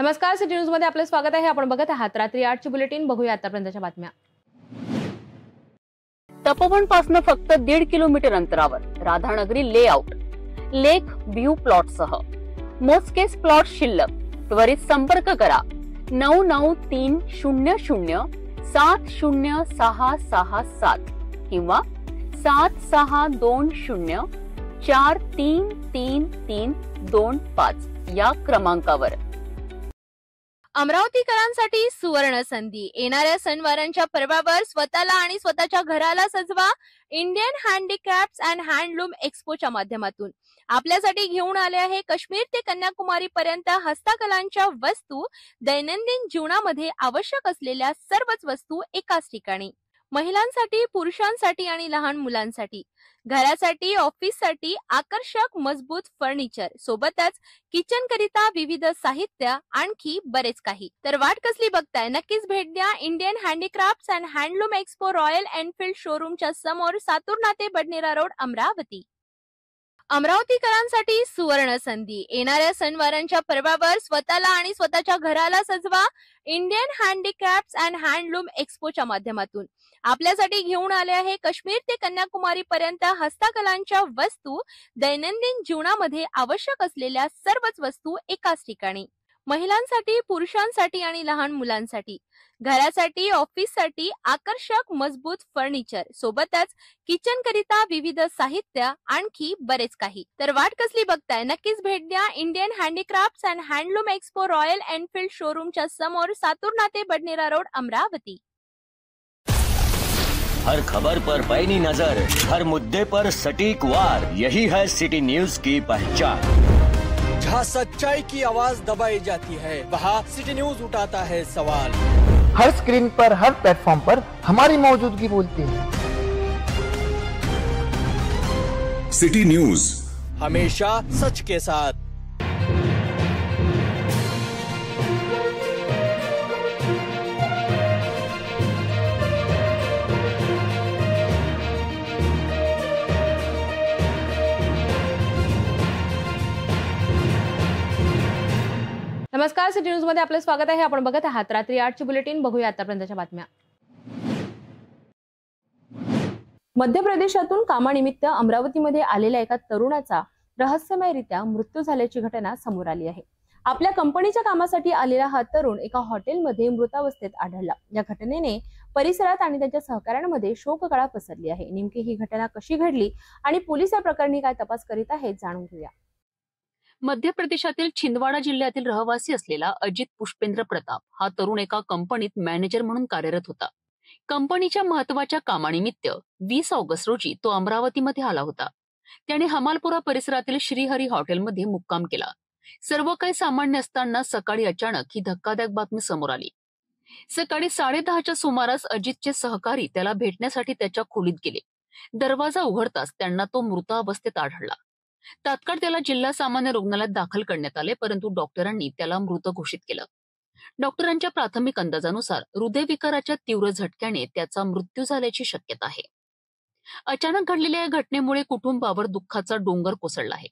नमस्कार, city news मध्ये आपले स्वागत आहे। आपण बघत आहात रात्री 8ची बुलेटिन। बघूया आतापर्यंतच्या बातम्या। तपोवन पासून फक्त 1.5 किलोमीटर अंतरावर राधानगरी लेआउट लेक व्ह्यू प्लॉट सह मोजकेच प्लॉट शिल्लक। त्वरित संपर्क करा 9930706667 किंवा 7620433325 या क्रमांकावर। अमरावतीकरांसाठी सुवर्ण संधी। येणाऱ्या सणवारांच्या पर्वावर स्वतःला आणि स्वतःच्या घराला सजवा इंडियन हँडीक्राफ्ट्स अँड हँडलूम एक्स्पोच्या माध्यमातून। आपल्यासाठी घेऊन आले आहे काश्मीर ते कन्याकुमारी पर्यंत हस्तकलांच्या वस्तू। दैनंदिन जीवनामध्ये आवश्यक असलेल्या सर्वच वस्तू एकाच ठिकाणी। महिलांसाठी, पुरुषांसाठी आणि लहान मुलांसाठी, घरासाठी, ऑफिससाठी आकर्षक मजबूत फर्निचर, सोबतच किचन करिता विविध साहित्य, आणखी बरेच काही। तर वाट कसली बघताय, नक्कीच भेट द्या Indian handicrafts and handloom expo, Royal Enfield शोरूमच्या समोर, सातूर नाते, बडनेरा रोड, अमरावती। अमरावतीकरांसाठी सुवर्ण संधी। येणाऱ्या सणवारांच्या पर्वावर स्वतःला आणि स्वतःच्या घराला सजवा इंडियन हँडीक्राफ्ट्स अँड हँडलूम एक्स्पोच्या माध्यमातून। आपल्यासाठी घेऊन आले आहे काश्मीर ते कन्याकुमारी पर्यंत हस्तकलांच्या वस्तू। दैनंदिन जीवनामध्ये आवश्यक असलेल्या सर्वच वस्तू एकाच ठिकाणी। महिलांसाठी, पुरुषांसाठी आणि लहान मुलांसाठी, घरासाठी, ऑफिससाठी आकर्षक मजबूत फर्निचर, सोबतच किचन करिता विविध साहित्य, आणखी बरेच काही। तर वाट कसली बघताय, नक्कीच भेट द्या Indian handicrafts and handloom expo, Royal Enfield शोरूमच्या समोर, सातूर नाते, बडनेरा रोड, अमरावती। हर खबर पर पैनी नजर, हर मुद्दे पर सटीक वार, यही है सिटी न्यूज की पहचान। जहाँ सच्चाई की आवाज दबाई जाती है, वहाँ सिटी न्यूज उठाता है सवाल। हर स्क्रीन पर, हर प्लेटफॉर्म पर हमारी मौजूदगी बोलती है। सिटी न्यूज, हमेशा सच के साथ। नमस्कार, सिटी न्यूज मध्ये आपले स्वागत आहे। आपण बघत आहात रात्री 8ची बुलेटिन। बघूया आतापर्यंतच्या बातम्या। मध्य प्रदेशातून कामानिमित्त अमरावतीमध्ये आलेल्या एका तरुणाचा रहस्यमयरित्या मृत्यू झाल्याची घटना समोर आली आहे। आपल्या कंपनीच्या कामासाठी आलेला हा तरुण एका हॉटेलमध्ये मृतावस्थेत आढळला। या घटनेने परिसरात आणि त्यांच्या सहकाऱ्यांमध्ये शोककळा पसरली आहे। नेमकी ही घटना कशी घडली आणि पोलीस या प्रकरणी काय तपास करीत आहेत, जाणून घेऊया। मध्य प्रदेशातील छिंदवाडा जिल्ह्यातील रहिवासी असलेला अजित पुष्पेंद्र प्रताप हा तरुण एका कंपनीत मॅनेजर म्हणून कार्यरत होता। कंपनीच्या महत्वाच्या कामानिमित्त 20 ऑगस्ट रोजी तो अमरावतीमध्ये आला होता। त्याने हमालपुरा परिसरातील श्रीहरी हॉटेलमध्ये मुक्काम केला। सर्व काही सामान्य असताना सकाळी अचानक ही धक्कादायक बातमी समोर आली। सकाळी 10:30च्या सुमारास अजितचे सहकारी त्याला भेटण्यासाठी त्याच्या खोलीत गेले। दरवाजा उघडताच त्यांना तो मृतावस्थेत आढळला। तात्काळ त्याला जिल्हा सामान्य रुग्णालयात दाखल करण्यात आले, परंतु डॉक्टरांनी त्याला मृत घोषित केलं। डॉक्टरांच्या प्राथमिक अंदाजानुसार हृदयविकाराच्या तीव्र झटक्याने त्याचा मृत्यू झाल्याची शक्यता आहे। अचानक घडलेल्या या घटनेमुळे कुटुंबावर दुःखाचा डोंगर कोसळला आहे।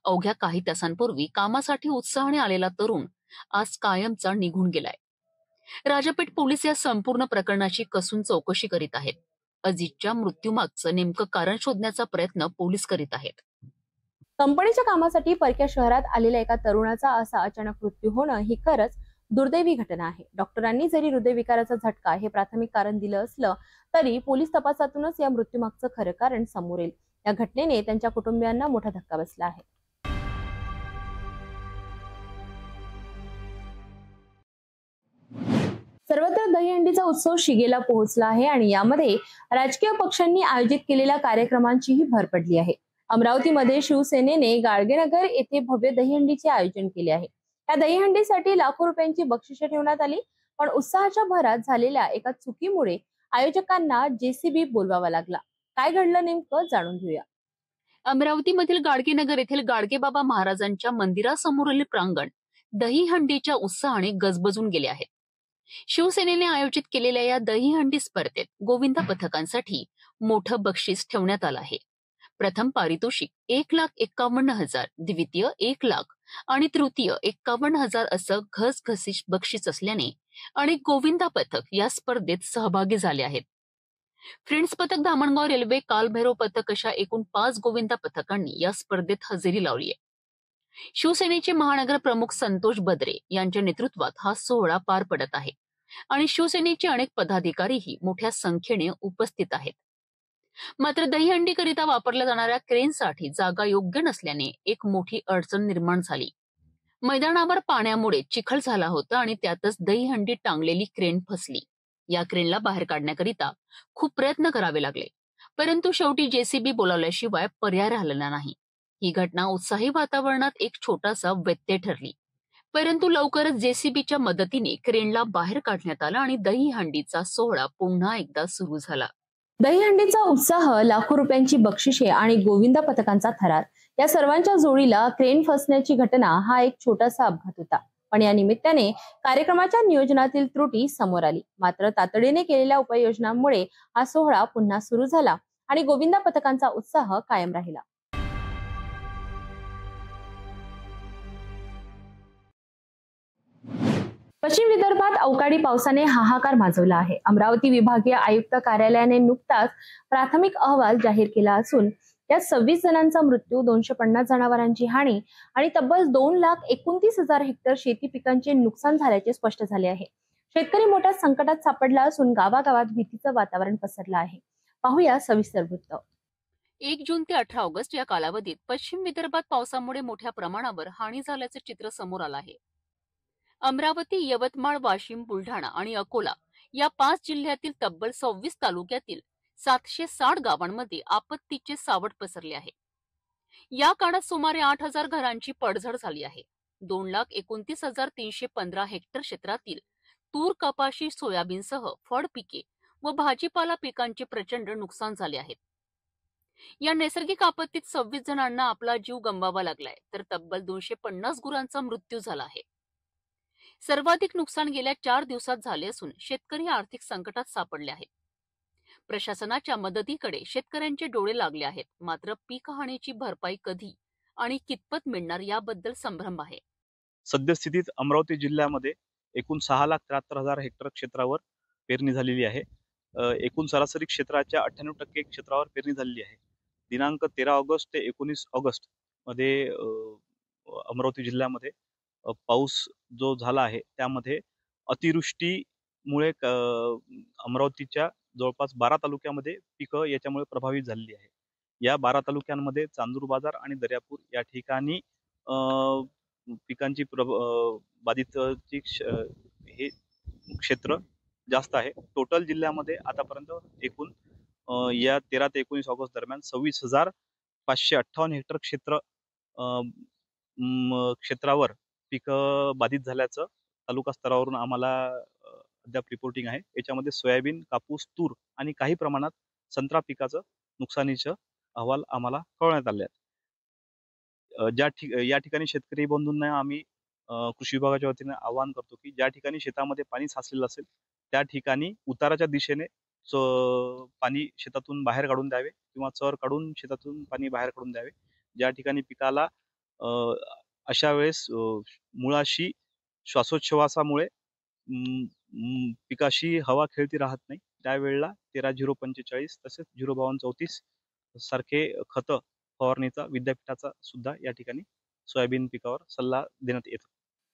अवघ्या काही तासांपूर्वी कामासाठी उत्साहाने आलेला तरुण आज कायमचा निघून गेलाय। राजापेठ पोलीस या संपूर्ण प्रकरणाची कसून चौकशी करीत आहेत। अजितच्या मृत्यूमागचं नेमकं कारण शोधण्याचा प्रयत्न पोलीस करीत आहेत। कंपनीच्या कामासाठी परक्या शहरात आलेल्या एका तरुणाचा असा अचानक मृत्यू होणं ही खरंच दुर्दैवी घटना आहे। डॉक्टरांनी जरी हृदयविकाराचा झटका हे प्राथमिक कारण दिलं असलं तरी पोलीस तपासातूनच या मृत्यूमागचं खरं कारण समोर येईल। या घटनेने त्यांच्या कुटुंबियांना मोठा धक्का बसला आहे। सर्वत्र दहीहंडीचा उत्सव शिगेला पोहोचला आहे आणि यामध्ये राजकीय पक्षांनी आयोजित केलेल्या कार्यक्रमांचीही भर पडली आहे। अमरावतीमध्ये शिवसेनेने गाडगेनगर येथे भव्य दहीहंडीचे आयोजन केले आहे। या दहीहंडीसाठी लाखो रुपयांची बक्षिसे ठेवण्यात आली, पण उत्साहाच्या भरात झालेल्या एका चुकीमुळे आयोजकांना जेसीबी बोलवावा लागला। काय घडलं नेमकं, जाणून घेऊया। अमरावतीमधील गाडगेनगर येथील गाडगेबाबा महाराजांच्या मंदिरासमोरील प्रांगण दहीहंडीच्या उत्साहाने गजबजून गेले आहे। शिवसेनेने आयोजित केलेल्या या दहीहंडी स्पर्धेत गोविंदा पथकांसाठी मोठं बक्षीस ठेवण्यात आलं आहे। प्रथम पारितोषिक 1,51,000, द्वितीय 1 लाख आणि तृतीय 51,000 असं घसघशीत बक्षीस असल्याने अनेक गोविंदा पथक या स्पर्धेत सहभागी झाले आहेत. फ्रेंड्स पथक, धामणगाव रेल्वे, कालभैरव पथक अशा एकूण 5 गोविंदा पथकांनी या स्पर्धेत हजेरी लावली आहे. शिवसेनेचे महानगर प्रमुख संतोष बद्रे यांच्या नेतृत्वात हा सोहळा पार पडत आहे आणि शिवसेनेचे अनेक पदाधिकारीही मोठ्या संख्येने उपस्थित आहेत. मात्र दहीहंडीकरिता वापरल्या जाणाऱ्या क्रेनसाठी जागा योग्य नसल्याने एक मोठी अडचण निर्माण झाली. मैदानावर पाण्यामुळे चिखल झाला होता आणि त्यातच दहीहंडी टांगलेली क्रेन फसली. या क्रेनला बाहेर काढण्याकरिता खूप प्रयत्न करावे लागले, परंतु शेवटी जेसीबी बोलावल्याशिवाय पर्याय राहिलेला नाही. ही घटना उत्साही वातावरणात एक छोटासा व्यत्यय ठरली, परंतु लवकरच जेसीबीच्या मदतीने क्रेनला बाहेर काढण्यात आलं आणि दहीहंडीचा सोहळा पुन्हा एकदा सुरू झाला. दहीहंडीचा उत्साह, लाखो रुपयांची बक्षिसे आणि गोविंदा पथकांचा थरार या सर्वांच्या जोडीला क्रेन फसण्याची घटना हा एक छोटासा अपघात होता. पण या निमित्ताने कार्यक्रमाच्या नियोजनातील त्रुटी समोर आली. मात्र तातडीने केलेल्या उपाययोजनांमुळे हा सोहळा पुन्हा सुरू झाला आणि गोविंदा पथकांचा उत्साह कायम राहिला. पश्चिम विदर्भात अवकाळी पावसाने हाहाकार माजवला आहे. अमरावती विभागीय आयुक्त कार्यालयाने नुकताच प्राथमिक अहवाल जाहीर केला असून त्यात 26 जणांचा मृत्यू, 250 जनावरांची हानी आणि तब्बल 2,29,000 हेक्टर शेती पिकांचे नुकसान झाल्याचे स्पष्ट झाले आहे. शेतकरी मोठ्या संकटात सापडला असून गावागावात भीतीचं वातावरण पसरलं आहे. पाहूया सविस्तर वृत्त. 1 जून ते 18 ऑगस्ट या कालावधीत पश्चिम विदर्भात पावसामुळे मोठ्या प्रमाणावर हानी झाल्याचे चित्र समोर आलं आहे. अमरावती, यवतमाळ, वाशिम, बुलढाणा आणि अकोला या 5 जिल्ह्यातील तब्बल 26 तालुक्यातील 760 गावांमध्ये आपत्तीचे सावट पसरले आहे. या काळात सुमारे 8,000 घरांची पडझड झाली आहे. 2,29,315 हेक्टर क्षेत्रातील तूर, कपाशी, सोयाबीनसह फळ पिके व भाजीपाला पिकांचे प्रचंड नुकसान झाले आहे. या नैसर्गिक आपत्तीत 26 जणांना आपला जीव गमवावा लागलाय, तर तब्बल 250 गुरांचा मृत्यू झाला आहे. सर्वाधिक नुकसान गेल्या 4 दिवसात झाले असून शेतकरी आर्थिक संकटात सापडले आहेत. प्रशासनाच्या मदतीकडे शेतकऱ्यांचे डोळे लागले आहेत. मात्र पीक हानीची भरपाई कधी आणि कितपत मिळणार याबद्दल संभ्रम आहे. सद्यस्थितीत अमरावती जिल्ह्यामध्ये एकूण 6,73,000 हेक्टर क्षेत्रावर पेरणी झालेली आहे. एकूण सरासरी क्षेत्राच्या 98% क्षेत्रावर पेरणी झालेली आहे. दिनांक 13 ऑगस्ट ते 19 ऑगस्ट मध्ये अमरावती जिल्ह्यामध्ये पाऊस जो झाला आहे त्यामध्ये अतिवृष्टीमुळे अमरावतीच्या जवळपास 12 तालुक्यामध्ये पिकं याच्यामुळे प्रभावित झालेली आहे. या 12 तालुक्यांमध्ये चांदूर बाजार आणि दर्यापूर या ठिकाणी पिकांची बाधितची हे क्षेत्र जास्त आहे. टोटल जिल्ह्यामध्ये आतापर्यंत एकूण या 13 ते 19 ऑगस्ट दरम्यान 26,558 हेक्टर क्षेत्रावर पिकं बाधित झाल्याचं तालुका स्तरावरून आम्हाला अद्याप रिपोर्टिंग आहे. याच्यामध्ये सोयाबीन, कापूस, तूर आणि काही प्रमाणात संत्रा पिकाचं नुकसानीचं अहवाल आम्हाला कळवण्यात आले आहेत. या ठिकाणी शेतकरी बंधूंना आम्ही कृषी विभागाच्या वतीने आवाहन करतो की ज्या ठिकाणी शेतामध्ये पाणी साचलेलं असेल त्या ठिकाणी उताराच्या दिशेने पाणी शेतातून बाहेर काढून द्यावे किंवा चर काढून शेतातून पाणी बाहेर काढून द्यावे. ज्या ठिकाणी पिकाला अशा वेळेस मुळाशी श्वासोच्छवासामुळे पिकाशी हवा खेळती राहत नाही, त्यावेळेला 13-045 तसेच 052-34 सारखे खत फवारणीचा विद्यापीठाचा सुद्धा या ठिकाणी सोयाबीन पिकावर सल्ला देण्यात येतो.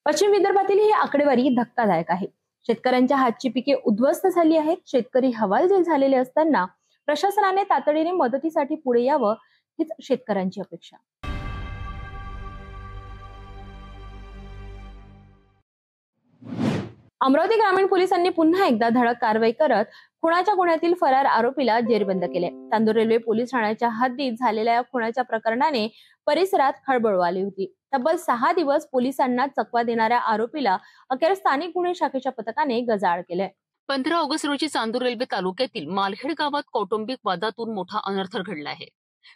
पश्चिम विदर्भातील ही आकडेवारी धक्कादायक आहे. शेतकऱ्यांच्या हातची पिके उद्ध्वस्त झाली आहेत. शेतकरी हवालदिल झालेले असताना प्रशासनाने तातडीने मदतीसाठी पुढे यावं हीच शेतकऱ्यांची अपेक्षा. अमरावती ग्रामीण पोलिसांनी पुन्हा एकदा धडक कारवाई करत खुनाच्या गुन्ह्यातील फरार आरोपीला जेरबंद केले. चांदूर रेल्वे पोलीस ठाण्याच्या हद्दीत झालेल्या या खुनाच्या प्रकरणाने परिसरात खळबळ उडाली होती. तब्बल 6 दिवस पोलिसांना चकवा देणाऱ्या आरोपीला अखेर स्थानिक गुन्हे शाखेच्या पथकाने गजाआड केले. 15 ऑगस्ट रोजी चांदूर रेल्वे तालुक्यातील मालखेड गावात कौटुंबिक वादातून मोठा अनर्थ घडला आहे.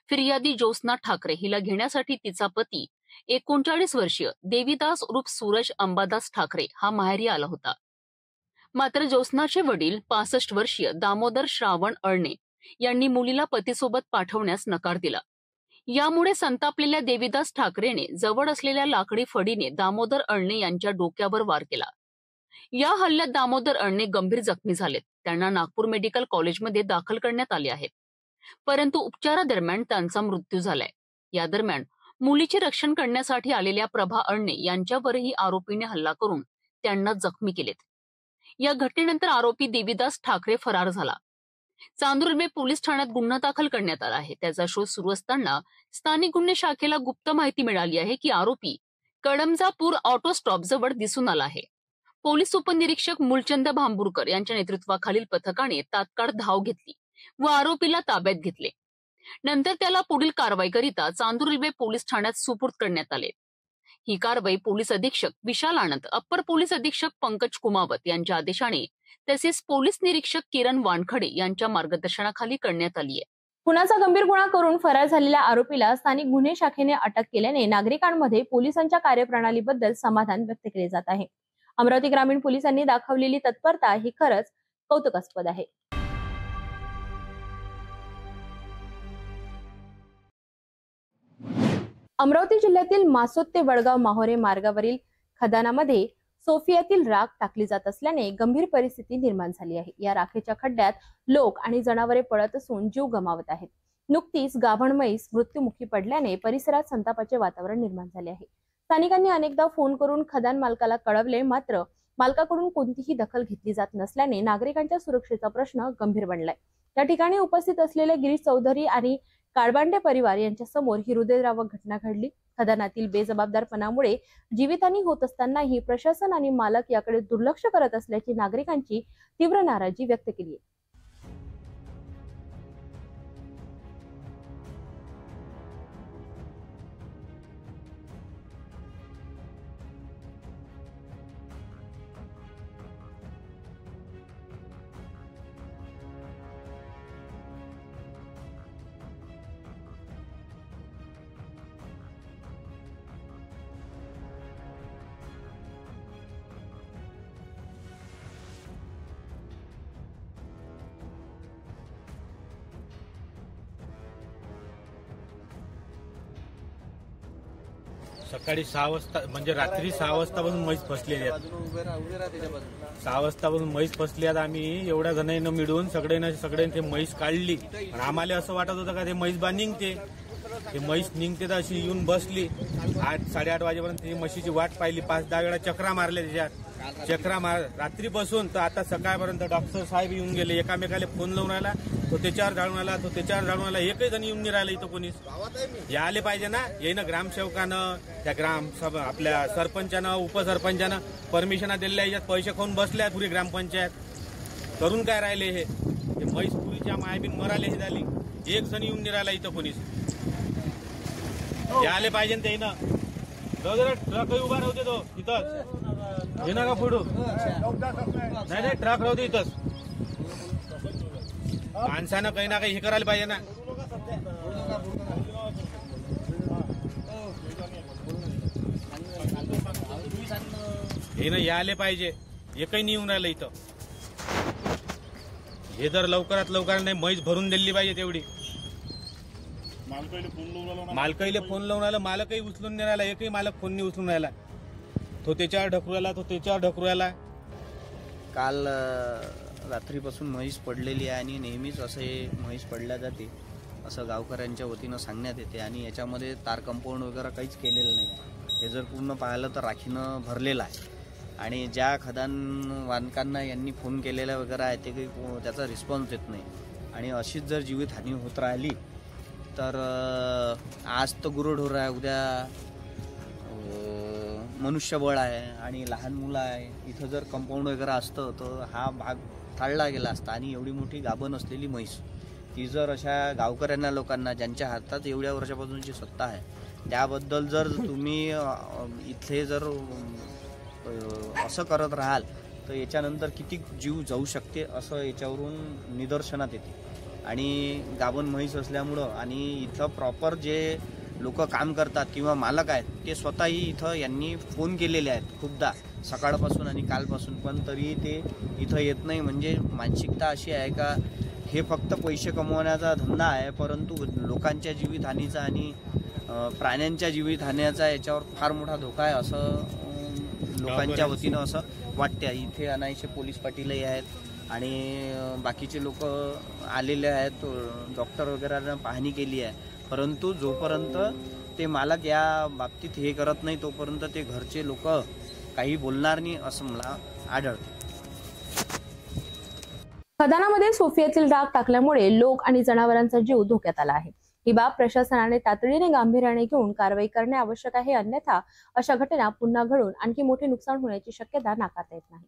फिर्यादी ज्योत्स्ना ठाकरे हिला घेण्यासाठी तिचा पती 39 वर्षीय देवीदास उर्फ सूरज अंबादास ठाकरे हा माहेरी आला होता. मात्र ज्योत्स्नाचे वडील 65 वर्षीय दामोदर श्रावण अळणे यांनी मुलीला पतीसोबत पाठवण्यास नकार दिला. यामुळे संतापलेल्या देवीदास ठाकरेने जवळ असलेल्या लाकडी फडीने दामोदर अळणे यांच्या डोक्यावर वार केला. या हल्ल्यात दामोदर अळणे गंभीर जखमी झालेत. त्यांना नागपूर मेडिकल कॉलेजमध्ये दाखल करण्यात आले आहेत, परंतु उपचारादरम्यान त्यांचा मृत्यू झालाय. या दरम्यान मुलीचे रक्षण करण्यासाठी आलेल्या प्रभा अळणे यांच्यावरही आरोपीने हल्ला करून त्यांना जखमी केलेत. या घटनेनंतर आरोपी देवीदास ठाकरे फरार झाला. चांदूर रेल्वे पोलीस ठाण्यात गुन्हा दाखल करण्यात आला आहे. त्याचा शोध सुरू असताना स्थानिक गुन्हे शाखेला गुप्त माहिती मिळाली आहे की आरोपी कडमजापूर ऑटो स्टॉप जवळ दिसून आला आहे. पोलीस उपनिरीक्षक मुलचंद भांबुरकर यांच्या नेतृत्वाखालील पथकाने तात्काळ धाव घेतली व आरोपीला ताब्यात घेतले. नंतर त्याला पुढील कारवाईकरिता चांदूर रेल्वे पोलीस ठाण्यात सुपूर्द करण्यात आले. ही कारवाई पोलीस अधीक्षक विशाल आनंद, अप्पर पोलीस अधीक्षक पंकज कुमावत यांच्या आदेशाने तसेच पोलीस निरीक्षक किरण वानखडे यांच्या मार्गदर्शनाखाली करण्यात आली आहे. खुनाचा गंभीर गुन्हा करून फरार झालेल्या आरोपीला स्थानिक गुन्हे शाखेने अटक केल्याने नागरिकांमध्ये पोलिसांच्या कार्यप्रणालीबद्दल समाधान व्यक्त केले जात आहे. अमरावती ग्रामीण पोलिसांनी दाखवलेली तत्परता ही खरंच कौतुकास्पद आहे. अमरावती जिल्ह्यातील मासोद ते वडगाव माहोरे मार्गावरील खदानामध्ये सोफियातील राख टाकली जात असल्याने गंभीर परिस्थिती निर्माण झाली आहे. या राखेच्या खड्ड्यात लोक आणि जनावरे पडत असून जीव गमावत आहेत. नुकतीच गाभण म्हैस मृत्युमुखी पडल्याने परिसरात संतापाचे वातावरण निर्माण झाले आहे. स्थानिकांनी अनेकदा फोन करून खदान मालकाला कळवले, मात्र मालकाकडून कोणतीही दखल घेतली जात नसल्याने नागरिकांच्या सुरक्षेचा प्रश्न गंभीर बनलाय. या ठिकाणी उपस्थित असलेले गिरीश चौधरी आणि काळबांडे परिवार यांच्या समोर ही हृदयद्रावक घटना घडली. खदानातील बेजबाबदारपणामुळे जीवितहानी होत असतानाही प्रशासन आणि मालक याकडे दुर्लक्ष करत असल्याची नागरिकांची तीव्र नाराजी व्यक्त केली आहे. सकाळी 6 वाजता म्हणजे रात्री 6 वाजतापासून म्हैस फसलेली आहेत. 6 वाजतापासून म्हैस फसली आहेत. आम्ही एवढ्या जणांना मिळून सगळ्यांनी ते म्हैस काढली. पण आम्हाला असं वाटत होतं का ते म्हैस बा निघते. ते म्हैस निघते तर अशी येऊन बसली. 8-8:30 वाजेपर्यंत ती म्हशीची वाट पाहिली. 5-10 वेळा चक्रा मारल्या त्याच्यात. चक्रा मार रात्रीपासून तर आता सकाळपर्यंत डॉक्टर साहेब येऊन गेले. एकामेकाला फोन लावून राहिला, तो त्याच्यावर जाळून आला, तो त्याच्यावर जाळून आला. एकही जण येऊन नाही राहिला इथं कोणीच. या आले पाहिजे ना. येईन ग्रामसेवकानं, त्या आपल्या सरपंचानं, उपसरपंचानं परमिशना दिलेल्या. याच्यात पैसे खाऊन बसल्या पुरी ग्रामपंचायत. करून काय राहिले हे म्हैस पुरीच्या मायबीन मराले हे झाली. एक जण येऊन नाही राहिला इथं कोणीच. या आले पाहिजे ते ना. ट्रक उभा राहते तो इथंच. येणार का पुढं? नाही ट्रक राहते इथंच. माणसानं काही ना काही हे करायला पाहिजे ना. हे ना या आले पाहिजे. एकही नाही येऊन राहिलं इथं. हे जर लवकरात लवकर नाही म्हैस भरून दिली पाहिजे तेवढी. मालकाईले फोन लावून राहिला, मालकही उचलून नाही राहिला. एकही मालक फोन नाही उचलून राहिला. तो त्याच्यावर ढकलूला, तो त्याच्यावर ढकलूला. काल रात्रीपासून म्हैस पडलेली आहे आणि नेहमीच असे म्हैस पडल्या जाते असं गावकऱ्यांच्या वतीनं सांगण्यात येते. आणि याच्यामध्ये तार कंपाऊंड वगैरे काहीच केलेलं नाही. हे जर पूर्ण पाहिलं तर राखीनं भरलेलं आहे. आणि ज्या खदान बांधकांना यांनी फोन केलेला वगैरे आहे ते काही त्याचा रिस्पॉन्स देत नाही. आणि अशीच जर जीवितहानी होत राहिली तर आज तर गुरंढोर आहे, उद्या मनुष्यबळ आहे आणि लहान मुलं आहे. इथं जर कंपाऊंड वगैरे असतं तर हा भाग थाळला गेला असता. आणि एवढी मोठी गाभण असलेली म्हैस ती जर अशा गावकऱ्यांना, लोकांना ज्यांच्या हातात एवढ्या वर्षापासूनची सत्ता आहे त्याबद्दल जर तुम्ही इथे जर असं करत राहाल तर याच्यानंतर किती जीव जाऊ शकते असं याच्यावरून निदर्शनात येते. आणि गाभण म्हैस असल्यामुळं आणि इथं प्रॉपर जे लोक काम करतात किंवा मालक आहेत ते स्वतःही इथं यांनी फोन केलेले आहेत खूपदा सकाळपासून आणि कालपासून. पण तरी ते इथं येत नाही. म्हणजे मानसिकता अशी आहे का हे फक्त पैसे कमवण्याचा धंदा आहे, परंतु लोकांच्या जीवितहानीचा आणि प्राण्यांच्या जीवितहानीचा याच्यावर फार मोठा धोका आहे असं लोकांच्या वतीनं असं वाटते. इथे अनायसे पोलीस पाटीलही आहेत आणि बाकीचे लोक आलेले आहेत, डॉक्टर वगैरे पाहणी केली आहे, परंतु जोपर्यंत ते मालक या बाबतीत हे करत नाही तोपर्यंत ते घरचे लोक काही बोलणार नाही असं मला आढळते. खदानामध्ये सोफियातील राख टाकल्यामुळे लोक आणि जनावरांचा जीव धोक्यात आला आहे. ही बाब प्रशासनाने तातडीने गांभीर्याने घेऊन कारवाई करणे आवश्यक आहे, अन्यथा अशा घटना पुन्हा घडून आणखी मोठे नुकसान होण्याची शक्यता नाकारता येत नाही.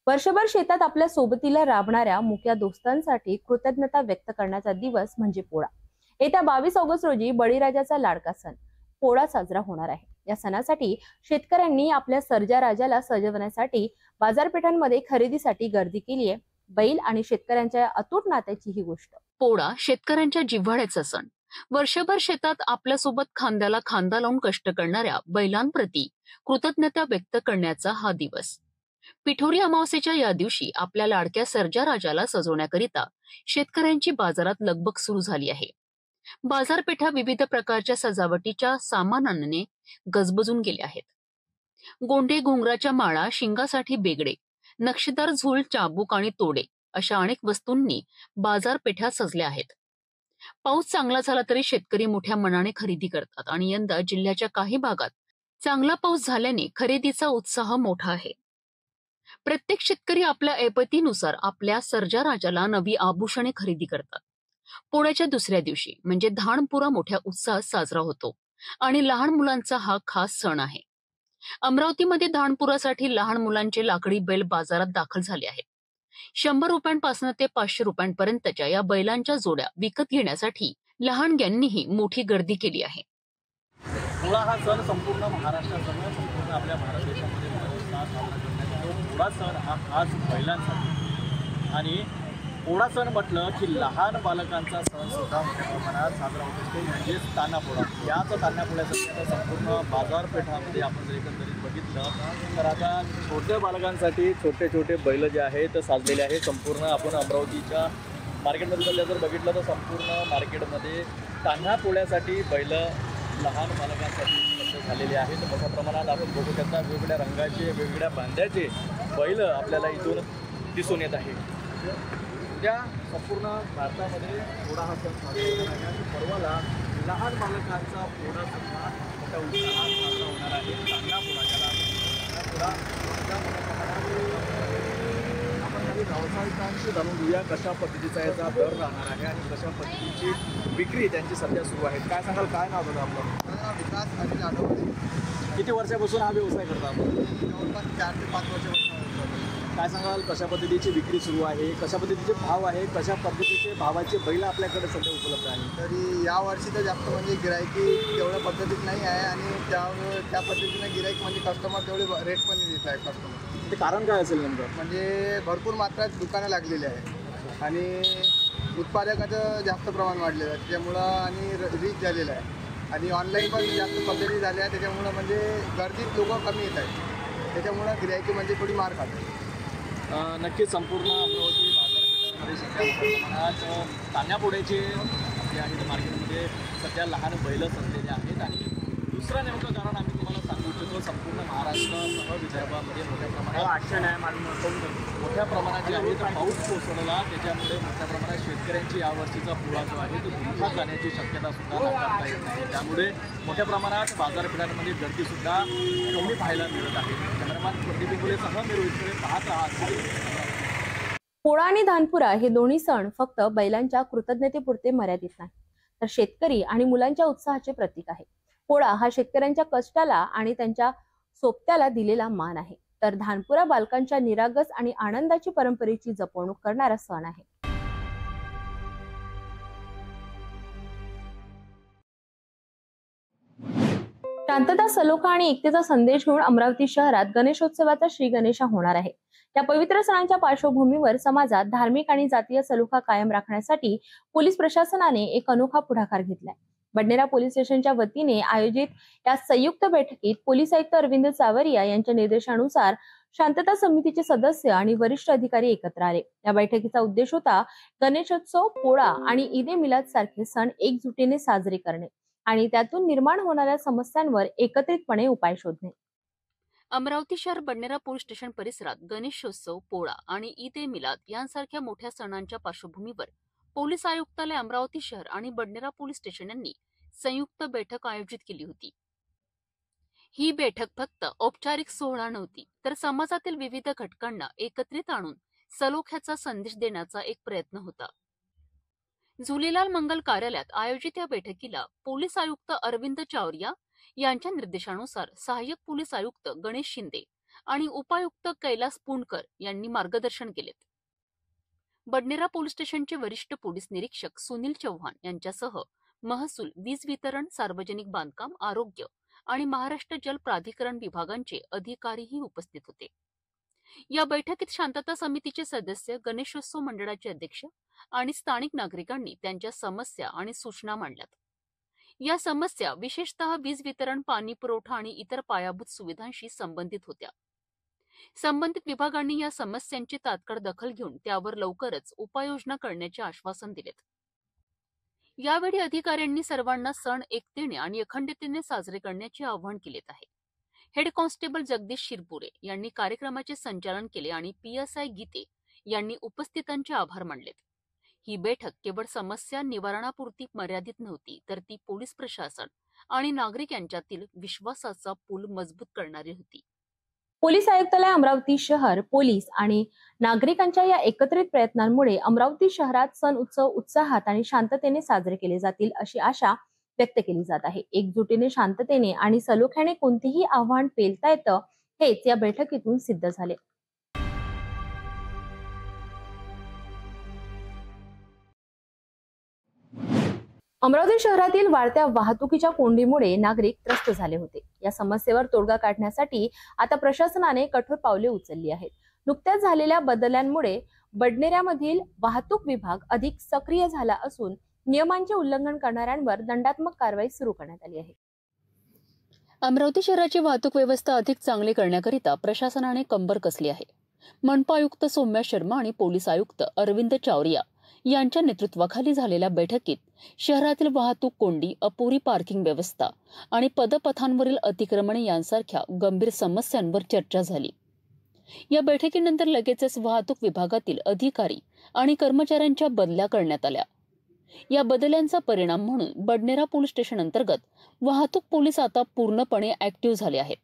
वर्षभर शेतात आपल्या सोबतीला राबणाऱ्या मुक्या दोस्तांसाठी कृतज्ञता व्यक्त करण्याचा दिवस म्हणजे पोळा. येत्या 22 ऑगस्ट रोजी बळीराजाचा लाडका सण पोळा साजरा होणार आहे. या सणासाठी शेतकऱ्यांनी आपल्या सर्जा राजाला सजवण्यासाठी बाजारपेठांमध्ये खरेदीसाठी गर्दी केली आहे. बैल आणि शेतकऱ्यांच्या अतूट नात्याची ही गोष्ट. पोळा शेतकऱ्यांच्या जिव्हाळ्याचा सण. वर्षभर शेतात आपल्यासोबत खांद्याला खांदा लावून कष्ट करणाऱ्या बैलांप्रती कृतज्ञता व्यक्त करण्याचा हा दिवस. पिठोरी अमावस्येच्या या दिवशी आपल्या लाडक्या सर्जा राजाला सजवण्याकरिता शेतकऱ्यांची बाजारात लगबग सुरू झाली आहे. बाजारपेठा विविध प्रकारच्या सजावटीच्या सामानाने गजबजून गेल्या आहेत. गोंडे घोंगराच्या माळा, शिंगासाठी बेगडे, नक्षीदार झूल, चाबूक आणि तोडे अशा अनेक वस्तूंनी बाजारपेठा सजल्या आहेत. पाऊस चांगला झाला तरी शेतकरी मोठ्या मनाने खरेदी करतात आणि यंदा जिल्ह्याच्या काही भागात चांगला पाऊस झाल्याने खरेदीचा उत्साह मोठा आहे. प्रत्येक शेतकरी आपल्या ऐपतीनुसार आपल्या सर्जा राजाला नवी आभूषणे खरेदी करतात. पोळ्याच्या दुसऱ्या दिवशी म्हणजे धानपुरा मोठ्या उत्साहात साजरा होतो आणि लहान मुलांचा हा खास सण आहे. अमरावतीमध्ये धानपुरासाठी लहान मुलांचे लाकडी बैल बाजारात दाखल झाले आहेत. 100 रुपयांपासून ते 500 रुपयांपर्यंतच्या या बैलांच्या जोड्या विकत घेण्यासाठी लहानग्यांनीही मोठी गर्दी केली आहे. पोळा हा सण संपूर्ण महाराष्ट्रासह संपूर्ण आपल्या भारत देशामध्ये साजरा करण्यात येतो. पोळा सण हा खास बैलांसाठी आणि पोळा सण म्हटलं की लहान बालकांचा सण सुद्धा मोठ्या प्रमाणात साजरा होत असतो, म्हणजेच तान्हापोळा. याच तान्हापोळ्यासाठी आता संपूर्ण बाजारपेठामध्ये आपण जर एकंदरीत बघितलं तर आता छोट्या बालकांसाठी छोटे छोटे बैल जे आहेत साजलेले आहेत. संपूर्ण आपण अमरावतीच्या मार्केटमध्ये सध्या जर बघितलं तर संपूर्ण मार्केटमध्ये तान्हापोळ्यासाठी बैल लहान बालकांसाठी उपलब्ध झालेले आहेत. मोठ्या प्रमाणात आपण बघू शकता वेगवेगळ्या रंगाचे वेगवेगळ्या बांध्याचे बैल आपल्याला इथून दिसून येत आहे. उद्या संपूर्ण भारतामध्ये पोळा हा सण साजरा होणार आहे आणि पर्वाला लहान बालकांचा पोळा सुद्धा मोठ्या उत्साहात साजरा होणार आहे. चांगला पोळा ज्याला पोळा मोठ्या प्रमाणात आपण काही व्यावसायिकांशी जाणून घेऊया कशा पद्धतीचा याचा दर राहणार आहे आणि कशा पद्धतीची विक्री त्यांची सध्या सुरू आहे. काय सांगाल, काय नाव होतं आपलं? विकास आणि आठवडे. किती वर्षापासून हा व्यवसाय करता आपण? जवळपास 4 ते 5 वर्षापासून. काय सांगाल, कशा पद्धतीची विक्री सुरू आहे, कशा पद्धतीचे भाव आहे, कशा पद्धतीचे भावाचे बैल आपल्याकडे सध्या उपलब्ध आहे? तरी या वर्षी तर जास्त म्हणजे गिरायकी तेवढ्या पद्धतीत नाही आहे आणि त्या पद्धतीने गिरायक म्हणजे कस्टमर तेवढे रेट पण देत आहे कस्टमर. ते कारण काय असेल नेमकं? म्हणजे भरपूर मात्रात दुकानं लागलेली आहे आणि उत्पादकाचं जास्त प्रमाण वाढलेलं आहे त्याच्यामुळं आणि रीच झालेलं आहे आणि ऑनलाईन पण जास्त पद्धती झाल्या आहे त्याच्यामुळं म्हणजे गर्दीत लोक कमी येत आहेत त्याच्यामुळं गिरायकी म्हणजे थोडी मार खाते. नक्कीच संपूर्ण अमरावती बाजारपेठांमध्ये सध्या मोठ्या प्रमाणात तान्हापोळ्याचे जे आहेत मार्केटमध्ये सध्या लहान बैल सजलेले आहेत. आणि दुसरं नेमकं कारण आम्ही तुम्हाला सांगू इच्छितो, संपूर्ण महाराष्ट्रासह विदर्भामध्ये मोठ्या प्रमाणात जे आहे तर पाऊस कोसळला त्याच्यामुळे मोठ्या प्रमाणात शेतकऱ्यांची यावर्षीचा पोळा जो आहे तो धोक्यात जाण्याची शक्यता सुद्धा नाकारता येत नाही. त्यामुळे मोठ्या प्रमाणात बाजारपेठांमध्ये गर्दीसुद्धा कमी पाहायला मिळत आहे. कॅमेरामॅन प्रदीप इंगोलेसह मी रोहित खरे पाहत राहा. पोळा आणि धानपुरा हे दोन्ही सण फक्त बैलांच्या कृतज्ञतेपुरते मर्यादित नाही, तर शेतकरी आणि मुलांच्या उत्साहाचे प्रतीक आहे. पोळा हा शेतकऱ्यांच्या कष्टाला आणि त्यांच्या सोबत्याला दिलेला मान आहे, तर धानपुरा बालकांच्या निरागस आणि आनंदाची परंपरेची जपवणूक करणारा सण आहे. शांतता, सलोखा आणि एकतेचा संदेश घेऊन अमरावती शहरात गणेशोत्सवाचा श्री गणेशा होणार आहे. या पवित्र सणांच्या पार्श्वभूमीवर समाजात धार्मिक आणि जातीय सलोखा कायम राखण्यासाठी पोलीस प्रशासनाने एक अनोखा पुढाकार घेतलाय. बडनेरा पोलीस स्टेशनच्या वतीने आयोजित या संयुक्त बैठकीत पोलीस आयुक्त अरविंद सावरिया यांच्या निर्देशानुसार शांतता समितीचे सदस्य आणि वरिष्ठ अधिकारी एकत्र आले। या बैठकीचा उद्देश होता गणेशोत्सव, पोळा आणि ईद ए मिलाद सारखे सण एकजुटीने साजरे करणे आणि त्यातून निर्माण होणाऱ्या समस्यांवर एकत्रितपणे उपाय शोधणे। अमरावती शहर बडनेरा पोलीस स्टेशन परिसरात गणेशोत्सव, पोळा आणि ईद ए मिलाद यांसारख्या मोठ्या सणांच्या पार्श्वभूमीवर पोलीस आयुक्तालय अमरावती शहर आणि बडनेरा पोलीस स्टेशन यांनी संयुक्त बैठक आयोजित केली होती। ही बैठक फक्त औपचारिक सोहळा नव्हती, तर समाजातील विविध घटकांना एकत्रित आणून सलोख्याचा संदेश देण्याचा एक प्रयत्न होता। झुलेलाल मंगल कार्यालयात आयोजित या बैठकीला पोलीस आयुक्त अरविंद चावरिया यांच्या निर्देशानुसार सहाय्यक पोलीस आयुक्त गणेश शिंदे आणि उपायुक्त कैलास पुणकर यांनी मार्गदर्शन केले। बडनेरा पोलीस स्टेशनचे वरिष्ठ पोलीस निरीक्षक सुनील चव्हाण यांच्यासह महसूल, वीज वितरण, सार्वजनिक बांधकाम, आरोग्य आणि महाराष्ट्र जल प्राधिकरण विभागांचे अधिकारीही उपस्थित होते। या बैठकीत शांतता समितीचे सदस्य, गणेशोत्सव मंडळाचे अध्यक्ष आणि स्थानिक नागरिकांनी त्यांच्या समस्या आणि सूचना मांडल्यात। या समस्या विशेषतः वीज वितरण, पाणी पुरवठा आणि इतर पायाभूत सुविधांशी संबंधित होत्या। संबंधित विभागांनी या समस्यांची तात्काळ दखल घेऊन त्यावर लवकरच उपाययोजना करण्याचे आश्वासन दिलेत। यावेळी अधिकाऱ्यांनी सर्वांना सण एकतेने आणि अखंडतेने साजरे करण्याचे आवाहन केले आहे। हेड कॉन्स्टेबल जगदीश शिरपुरे यांनी कार्यक्रमाचे संचालन केले आणि PSI गीते यांनी उपस्थितांचे आभार मानले। ही बैठक केवळ समस्या निवारणापुरती मर्यादित नव्हती, तर ती पोलीस प्रशासन आणि नागरिक यांच्यातील विश्वासाचा पूल मजबूत करणारी होती। पोलीस आयुक्तालय अमरावती शहर, पोलीस आणि नागरिकांच्या या एकत्रित प्रयत्नांमुळे अमरावती शहरात सण उत्सव उत्साहात आणि शांततेने साजरे केले जातील अशी आशा व्यक्त केली जात आहे। एकजुटीने, शांततेने आणि सलोख्याने कोणतेही आव्हान पेलता येतं, हेच या बैठकीतून सिद्ध झाले। अमरावती शहरातील वाढत्या वाहतुकीच्या कोंडीमुळे नागरिक त्रस्त झाले होते। या समस्येवर तोडगा काढण्यासाठी आता प्रशासनाने कठोर पावले उचलली आहेत। नुकत्याच झालेल्या बदलांमुळे बडनेऱ्यामधील वाहतूक विभाग अधिक सक्रिय झाला असून नियमांचे उल्लंघन करणाऱ्यांवर दंडात्मक कारवाई सुरू करण्यात आली आहे। अमरावती शहराची वाहतूक व्यवस्था अधिक चांगली करण्याकरिता प्रशासनाने कंबर कसली आहे। मनपा आयुक्त सौम्या शर्मा आणि पोलीस आयुक्त अरविंद चावरिया यांच्या नेतृत्वाखाली झालेल्या बैठकीत शहरातील वाहतूक कोंडी, अपुरी पार्किंग व्यवस्था आणि पदपथांवरील अतिक्रमणे यांसारख्या गंभीर समस्यांवर चर्चा झाली। या बैठकीनंतर लगेचच वाहतूक विभागातील अधिकारी आणि कर्मचाऱ्यांच्या बदल्या करण्यात आल्या। या बदल्यांचा परिणाम म्हणून बडनेरा पोलीस स्टेशन अंतर्गत वाहतूक पोलीस आता पूर्णपणे ऍक्टिव्ह झाले आहेत।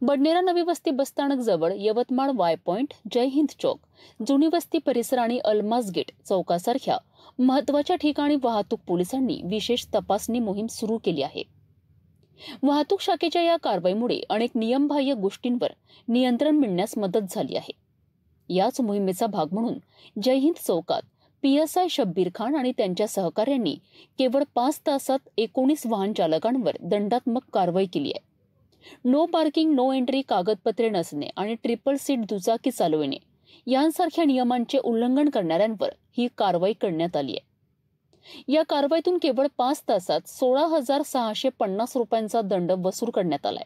बडनेरा नवी वस्ती बसस्थानक जवळ यवतमाळ वाय पॉइंट, जय हिंद चौक, जुनी वस्ती परिसर आणि अल्मास गेट चौकासारख्या महत्वाच्या ठिकाणी वाहतूक पोलिसांनी विशेष तपासणी मोहीम सुरू केली आहे। वाहतूक शाखेच्या या कारवाईमुळे अनेक नियमबाह्य गोष्टींवर नियंत्रण मिळण्यास मदत झाली आहे। याच मोहिमेचा भाग म्हणून जय हिंद चौकात PSI शब्बीर खान आणि त्यांच्या सहकाऱ्यांनी केवळ 5 तासात 19 वाहन चालकांवर दंडात्मक कारवाई केली आहे। नो पार्किंग, नो एंट्री, कागदपत्रे नसणे आणि ट्रिपल सीट दुचाकी चालविणे यांसारख्या नियमांचे उल्लंघन करणाऱ्यांवर ही कारवाई करण्यात आली आहे। या कारवाईतून केवळ 5 तासात 16,650 रुपयांचा दंड वसूल करण्यात आलाय।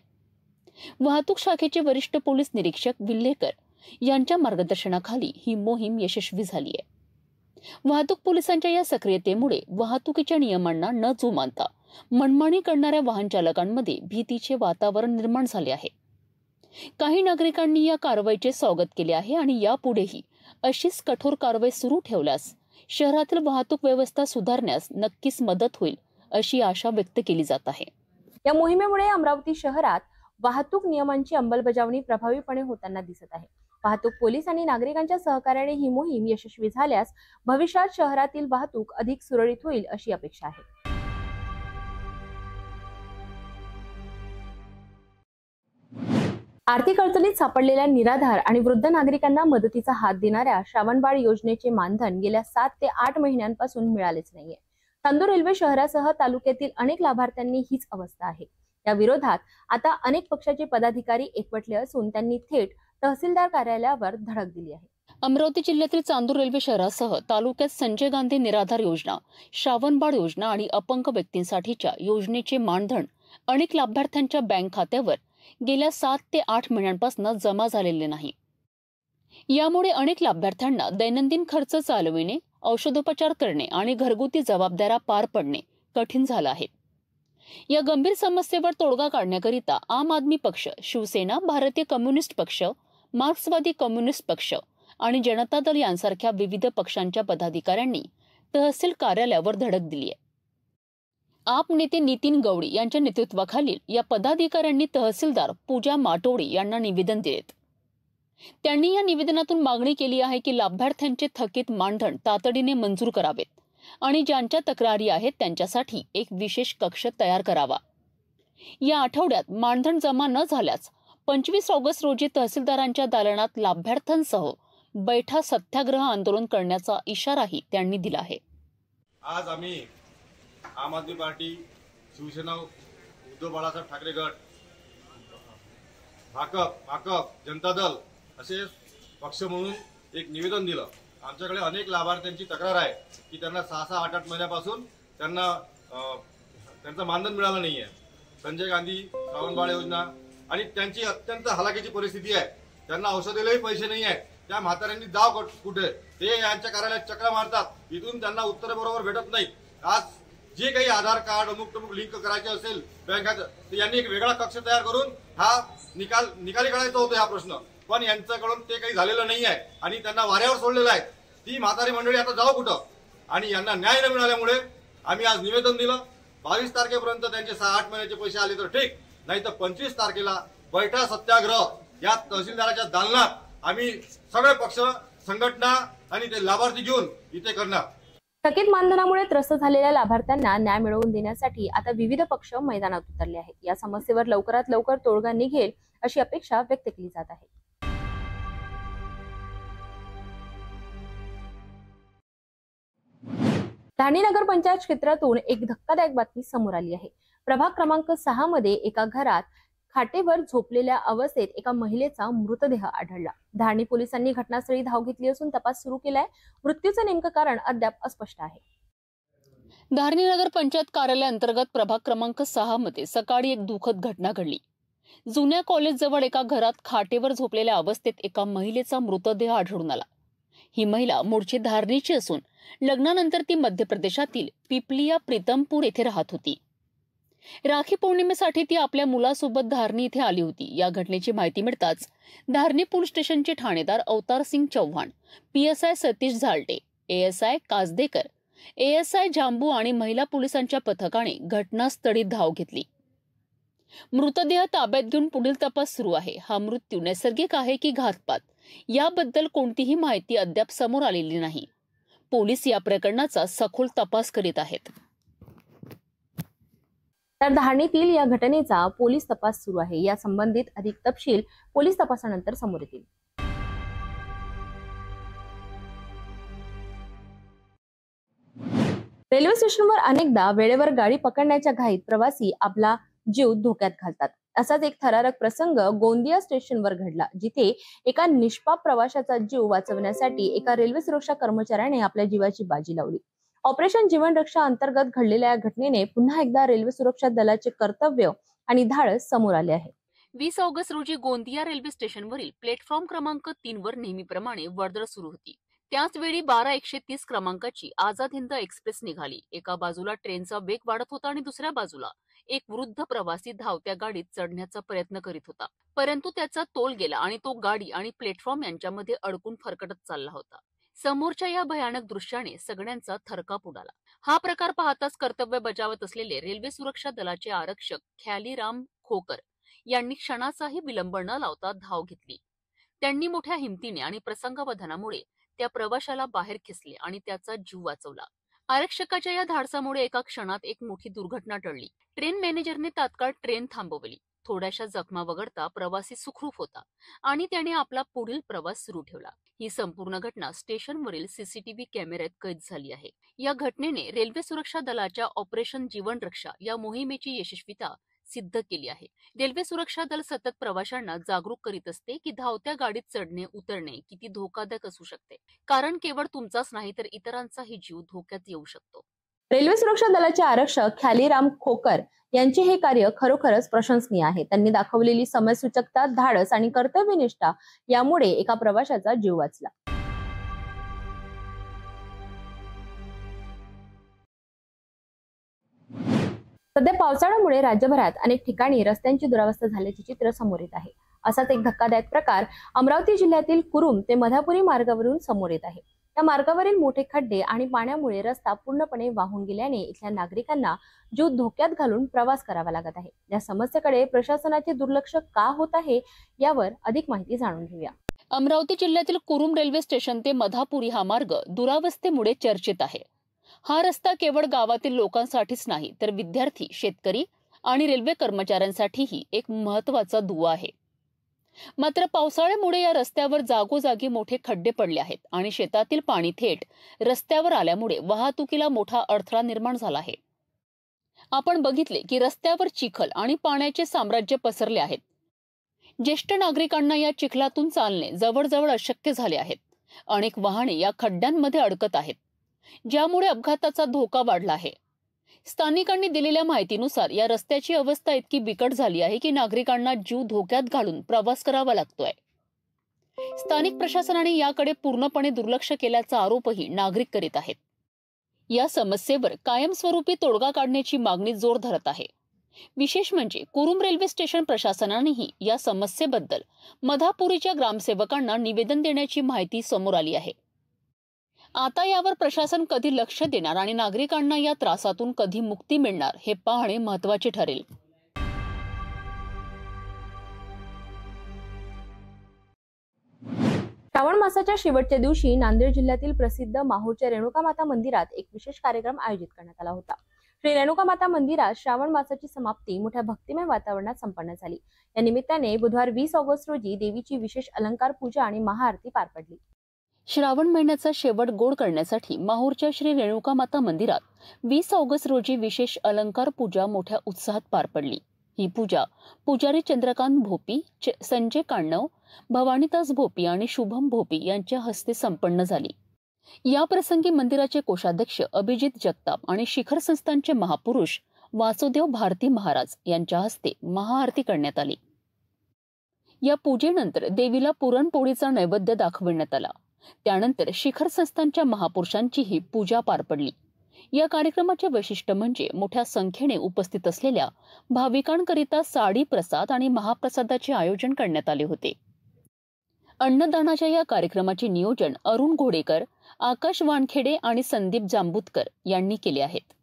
वाहतूक शाखेचे वरिष्ठ पोलीस निरीक्षक विल्हेकर यांच्या मार्गदर्शनाखाली ही मोहीम यशस्वी झाली आहे। वाहतूक पोलिसांच्या या सक्रियतेमुळे वाहतुकीच्या नियमांना न जुमानता मनमानी करणाऱ्या वाहन चालकांमध्ये भीतीचे वातावरण निर्माण झाले आहे। काही नागरिकांनी या कारवाईचे स्वागत केले आहे आणि यापुढेही अशीच कठोर कारवाई सुरू ठेवल्यास शहरातील वाहतूक व्यवस्था सुधारण्यास नक्कीच मदत होईल अशी आशा व्यक्त केली जात आहे। या मोहिमेमुळे अमरावती शहरात वाहतूक नियमांची अंमलबजावणी प्रभावीपणे होताना दिसत आहे। वाहतूक पोलीस आणि नागरिकांच्या सहकार्याने ही मोहीम यशस्वी झाल्यास भविष्यात शहरातील वाहतूक अधिक सुरळीत होईल अशी अपेक्षा आहे। आर्थिक अडचणीत सापडलेल्या निराधार आणि वृद्ध नागरिकांना मदतीचा हात देणाऱ्या श्रावणबाळ योजनेचे मानधन गेल्या 7 ते 8 महिन्यांपासून मिळालेच नाहीये। चांदूर रेल्वे शहरासह तालुक्यातील अनेक लाभार्थ्यांनी हीच अवस्था आहे। या विरोधात आता अनेक पक्षाचे पदाधिकारी एकवटले असून त्यांनी थेट तहसीलदार कार्यालयावर धडक दिली आहे। अमरावती जिल्ह्यातील चांदूर रेल्वे शहरासह तालुक्यात संजय गांधी निराधार योजना, श्रावणबाळ योजना आणि अपंग व्यक्तींसाठीच्या योजनेचे मानधन अनेक लाभार्थ्यांच्या बँक खात्यावर गेल्या 7 ते 8 महिन्यांपासून जमा झालेले नाही. यामुळे अनेक लाभार्थ्यांना दैनंदिन खर्च चालविणे, औषधोपचार करणे आणि घरगुती जबाबदाऱ्या पार पडणे कठीण झालं आहे. या गंभीर समस्येवर तोडगा काढण्याकरिता आम आदमी पक्ष, शिवसेना, भारतीय कम्युनिस्ट पक्ष, मार्क्सवादी कम्युनिस्ट पक्ष आणि जनता दल यांसारख्या विविध पक्षांच्या पदाधिकाऱ्यांनी तहसील कार्यालयावर धडक दिली आहे. आप नेते नितीन गवडी यांच्या नेतृत्वाखालील या पदाधिकाऱ्यांनी तहसीलदार पूजा माटोडी यांना निवेदन दिलेत. त्यांनी या निवेदनातून मागणी केली आहे की लाभार्थ्यांचे थकीत मानधन तातडीने मंजूर करावेत आणि ज्यांच्या तक्रारी आहेत त्यांच्यासाठी एक विशेष कक्ष तयार करावा. या आठवड्यात मानधन जमा न झाल्यास 25 ऑगस्ट रोजी तहसीलदारांच्या दालनात लाभार्थ्यांसह बैठा सत्याग्रह आंदोलन करण्याचा इशाराही त्यांनी दिला आहे. आज आम्ही आम आदमी पार्टी, शिवसेना, उद्धव बाळासाहेब ठाकरे गट, भाकप, जनता दल असे पक्ष म्हणून एक निवेदन दिलं. आमच्याकडे अनेक लाभार्थ्यांची तक्रार आहे की त्यांना 6-6, 8-8 महिन्यापासून त्यांचं मानधन मिळालं नाही आहे. संजय गांधी श्रावणबाळ योजना आणि त्यांची अत्यंत हलाखीची परिस्थिती आहे. त्यांना औषधालाही पैसे नाही आहेत. त्या म्हाताऱ्यांनी जाव कुठे, ते यांच्या कार्यालयात चक्रा मारतात. इथून त्यांना उत्तर बरोबर भेटत नाही. आज जे काही आधार कार्ड अमुक लिंक करायचे असेल बँकात, तर यांनी एक वेगळा कक्ष तयार करून हा निकाली काढायचा होता हा प्रश्न. पण यांच्याकडून ते काही झालेलं नाही आहे आणि त्यांना वाऱ्यावर सोडलेलं आहे. ती म्हातारी मंडळी आता जाऊ कुठं? आणि यांना न्याय न मिळाल्यामुळे आम्ही आज निवेदन दिलं. 22 तारखेपर्यंत त्यांचे 6-8 महिन्याचे पैसे आले तर ठीक, नाही तर 25 तारखेला बैठा सत्याग्रह या तहसीलदाराच्या दालनात आम्ही सगळे पक्ष, संघटना आणि ते लाभार्थी घेऊन इथे करणार. थकीत मानधनामुळे त्रस्त झालेल्या लाभार्थ्यांना न्याय मिळवून देण्यासाठी आता विविध पक्ष मैदानात उतरले आहेत. या समस्येवर लवकरात लवकर तोडगा निघेल अशी अपेक्षा व्यक्त केली जात आहे. धारणी नगर पंचायत क्षेत्रातून एक धक्कादायक बातमी समोर आली आहे. प्रभाग क्रमांक 6 मध्ये एका घरात खाटेवर झोपलेल्या अवस्थेत एका महिलेचा मृतदेह आढळला. धारणी पोलिसांनी घटनास्थळी धाव घेतली असून तपास सुरू केलाय. मृत्यूचं नेमकं कारण अद्याप अस्पष्ट आहे. धारणी नगर पंचायत कार्यालय अंतर्गत प्रभाग क्रमांक 6 मध्ये सकाळी एक दुःखद घटना घडली. जुन्या कॉलेज जवळ एका घरात खाटेवर झोपलेल्या अवस्थेत एका महिलेचा मृतदेह आढळून आला. ही महिला मूळची धारणीची असून लग्नानंतर ती मध्य प्रदेशातील पिपलिया प्रीतमपूर येथे राहत होती. राखी पौर्णिमेसाठी ती आपल्या मुलासोबत धारणी इथे आली होती. या घटनेची माहिती मिळताच धारणी पोलीस स्टेशनचे ठाणेदार अवतार Singh Chavan, PSI Satish झालटे, ASI काजदेकर, ASI Jammu आणि महिला पोलिसांच्या पथकाने घटनास्थळी धाव घेतली. मृतदेह ताब्यात घेऊन पुढील तपास सुरू आहे. हा मृत्यू नैसर्गिक आहे की घातपात याबद्दल कोणतीही माहिती अद्याप समोर आलेली नाही. पोलीस या प्रकरणाचा सखोल तपास करीत आहेत. तर धारणीतील या घटनेचा पोलीस तपास सुरू आहे. या संबंधित अधिक तपशील पोलीस तपासानंतर समोर येतील. रेल्वे स्टेशनवर अनेकदा वेळेवर गाडी पकडण्याच्या घाईत प्रवासी आपला जीव धोक्यात घालतात. असाच एक थरारक प्रसंग गोंदिया स्टेशनवर घडला, जिथे एका निष्पाप प्रवाशाचा जीव वाचवण्यासाठी एका रेल्वे सुरक्षा कर्मचाऱ्याने आपल्या जीवाची बाजी लावली. ऑपरेशन जीवन रक्षा अंतर्गत घडलेल्या या घटनेने पुन्हा एकदा रेल्वे सुरक्षा दलाचे कर्तव्य आणि धाडस समोर आले आहे. 20 ऑगस्ट रोजी गोंदिया रेल्वे स्टेशनवरील प्लॅटफॉर्म क्रमांक 3 वर नेहमीप्रमाणे वर्दळ सुरू होती. त्याच वेळी 12-130 क्रमांकाची आझाद हिंद एक्सप्रेस निघाली. एका बाजूला ट्रेनचा वेग वाढत होता आणि दुसऱ्या बाजूला एक वृद्ध प्रवासी धावत्या गाडीत चढण्याचा प्रयत्न करीत होता. परंतु त्याचा तोल गेला आणि तो गाडी आणि प्लॅटफॉर्म यांच्यामध्ये अडकून फरकटत चालला होता. समोरच्या या भयानक दृश्याने सगळ्यांचा थरकाप उडाला. हा प्रकार पाहताच कर्तव्य बजावत असलेले रेल्वे सुरक्षा दलाचे आरक्षक ख्यालीराम खोकर यांनी क्षणाचाही विलंब न लावता धाव घेतली. त्यांनी मोठ्या हिमतीने आणि प्रसंगावधानामुळे त्या प्रवाशाला बाहेर खेचले आणि त्याचा जीव वाचवला. आरक्षकाच्या या धाडसामुळे एका क्षणात एक मोठी दुर्घटना टळली. ट्रेन मॅनेजरने तात्काळ ट्रेन थांबवली. थोड्याशा जखमा वगळता प्रवासी सुखरूप होता आणि त्याने आपला पुढील प्रवास सुरू ठेवला. ही संपूर्ण घटना स्टेशनवरील CCTV कॅमेऱ्यात कैद झाली आहे. या घटनेने रेल्वे सुरक्षा दलाच्या ऑपरेशन जीवन रक्षा या मोहिमेची यशस्वीता सिद्ध केली आहे. रेल्वे सुरक्षा दल सतत प्रवाशांना जागरूक करीत असते की धावत्या गाडीत चढणे उतरणे किती धोकादायक असू शकते, कारण केवळ तुमचाच नाही तर इतरांचाही जीव धोक्यात येऊ शकतो. रेल्वे सुरक्षा दलाचे आरक्षक ख्यालीराम खोकर यांचे हे कार्य खरोखरच प्रशंसनीय आहे. त्यांनी दाखवलेली समयसूचकता, धाडस आणि कर्तव्यनिष्ठा यामुळे एका प्रवाशाचा जीव वाचला. सध्या पावसाळ्यामुळे राज्यभरात अनेक ठिकाणी रस्त्यांची दुरावस्था झाल्याचे चित्र समोर येत आहे. असाच एक धक्कादायक प्रकार अमरावती जिल्ह्यातील कुरुम ते मधापुरी मार्गावरून समोर येत आहे. या मार्गावरील मोठे खड्डे आणि पाण्यामुळे रस्ता पूर्णपणे वाहून गेल्याने इथल्या नागरिकांना जीव धोक्यात घालून प्रवास करावा लागत आहे. या समस्येकडे प्रशासनाचे दुर्लक्ष का होत आहे यावर अधिक माहिती जाणून घेऊया. अमरावती जिल्ह्यातील कुरुम रेल्वे स्टेशन ते मधापुरी हा मार्ग दुरावस्थेमुळे चर्चेत आहे. हा रस्ता केवळ गावातील लोकांसाठीच नाही तर विद्यार्थी, शेतकरी आणि रेल्वे कर्मचाऱ्यांसाठीही एक महत्त्वाचा दुवा आहे. मात्र पावसाळ्यामुळे या रस्त्यावर जागोजागी मोठे खड्डे पडले आहेत आणि शेतातील पाणी थेट रस्त्यावर आल्यामुळे वाहतुकीला मोठा अडथळा निर्माण झाला आहे. आपण बघितले की रस्त्यावर चिखल आणि पाण्याचे साम्राज्य पसरले आहेत. ज्येष्ठ नागरिकांना या चिखलातून चालणे जवळजवळ अशक्य झाले आहेत. अनेक वाहने या खड्ड्यांमध्ये अडकत आहेत, ज्यामुळे अपघाताचा धोका वाढला आहे. स्थानिकांनी दिलेल्या माहितीनुसार या रस्त्याची अवस्था इतकी बिकट झाली आहे की नागरिकांना जीव धोक्यात घालून प्रवास करावा लागतोय. स्थानिक प्रशासनाने याकडे पूर्णपणे दुर्लक्ष केल्याचा आरोपही नागरिक करीत आहेत. या समस्येवर कायमस्वरूपी तोडगा काढण्याची मागणी जोर धरत आहे. विशेष म्हणजे कुरुम रेल्वे स्टेशन प्रशासनानेही या समस्येबद्दल मधापुरीच्या ग्रामसेवकांना निवेदन देण्याची माहिती समोर आली आहे. आता यावर प्रशासन कधी लक्ष देणार आणि नागरिकांना या त्रासातून कधी मुक्ती मिळणार हे पाहणे महत्त्वाचे ठरेल. श्रावण मासाच्या शेवटच्या दिवशी नांदेड जिल्ह्यातील प्रसिद्ध माहूरच्या रेणुका माता मंदिरात एक विशेष कार्यक्रम आयोजित करण्यात आला होता. श्री रेणुका माता मंदिरात श्रावण मासाची समाप्ती मोठ्या भक्तिमय वातावरणात संपन्न झाली. या निमित्ताने बुधवार 20 ऑगस्ट रोजी देवीची विशेष अलंकार पूजा आणि महाआरती पार पडली. श्रावण महिन्याचा शेवट गोड करण्यासाठी माहूरच्या श्री रेणुका माता मंदिरात 20 ऑगस्ट रोजी विशेष अलंकार पूजा मोठ्या उत्साहात पार पडली. ही पूजा पुजारी चंद्रकांत भोपी, संजय काण्णव, भवानीदास भोपी आणि शुभम भोपी यांच्या हस्ते संपन्न झाली. या प्रसंगी मंदिराचे कोषाध्यक्ष अभिजित जगताप आणि शिखर संस्थानचे महापुरुष वासुदेव भारती महाराज यांच्या हस्ते महाआरती करण्यात आली. या पूजेनंतर देवीला पुरणपोळीचा नैवेद्य दाखविण्यात आला. त्यानंतर शिखर संस्थानच्या महापुरुषांचीही पूजा पार पडली. या कार्यक्रमाचे वैशिष्ट्य म्हणजे मोठ्या संख्येने उपस्थित असलेल्या भाविकांकरिता साडी प्रसाद आणि महाप्रसादाचे आयोजन करण्यात आले होते. अन्नदानाच्या या कार्यक्रमाचे नियोजन अरुण घोडेकर, आकाश वानखेडे आणि संदीप जांबुतकर यांनी केले आहेत.